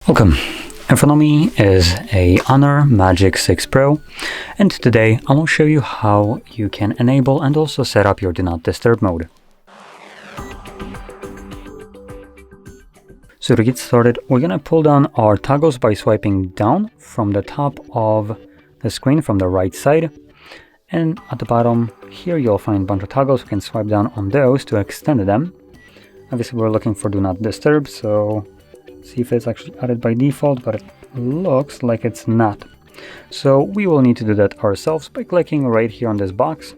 Welcome. In front of me is a Honor Magic 6 Pro, and today I will show you how you can enable and also set up your Do Not Disturb mode. So to get started, we're going to pull down our toggles by swiping down from the top of the screen from the right side. And at the bottom here you'll find a bunch of toggles. We can swipe down on those to extend them. Obviously we're looking for Do Not Disturb, so see if it's actually added by default, but it looks like it's not. So we will need to do that ourselves by clicking right here on this box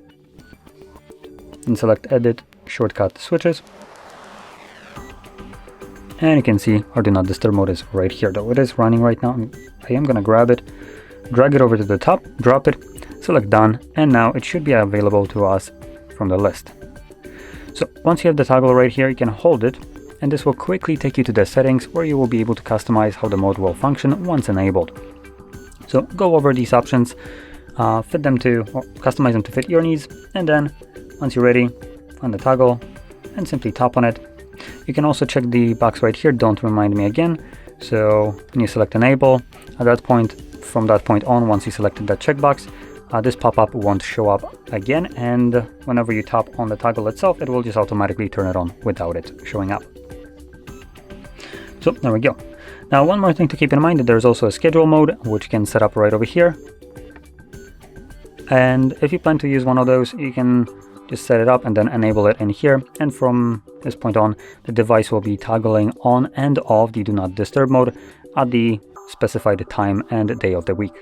and select Edit Shortcut Switches. And you can see our Do Not Disturb mode is right here, though it is running right now. I am going to grab it, drag it over to the top, drop it, select Done, and now it should be available to us from the list. So once you have the toggle right here, you can hold it, and this will quickly take you to the settings where you will be able to customize how the mode will function once enabled. So go over these options, fit them to, or customize them to fit your needs, and then once you're ready, find the toggle and simply tap on it. You can also check the box right here, don't remind me again. So when you select enable, at that point, from that point on, once you selected that checkbox, this pop-up won't show up again, and whenever you tap on the toggle itself, it will just automatically turn it on without it showing up. So there we go. Now one more thing to keep in mind, that there's also a schedule mode, which you can set up right over here. And if you plan to use one of those, you can just set it up and then enable it in here. And from this point on, the device will be toggling on and off the Do Not Disturb mode at the specified time and day of the week.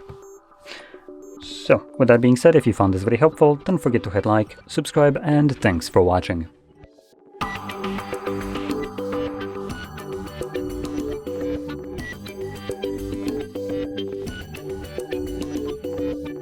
So with that being said, if you found this very helpful, don't forget to hit like, subscribe, and thanks for watching.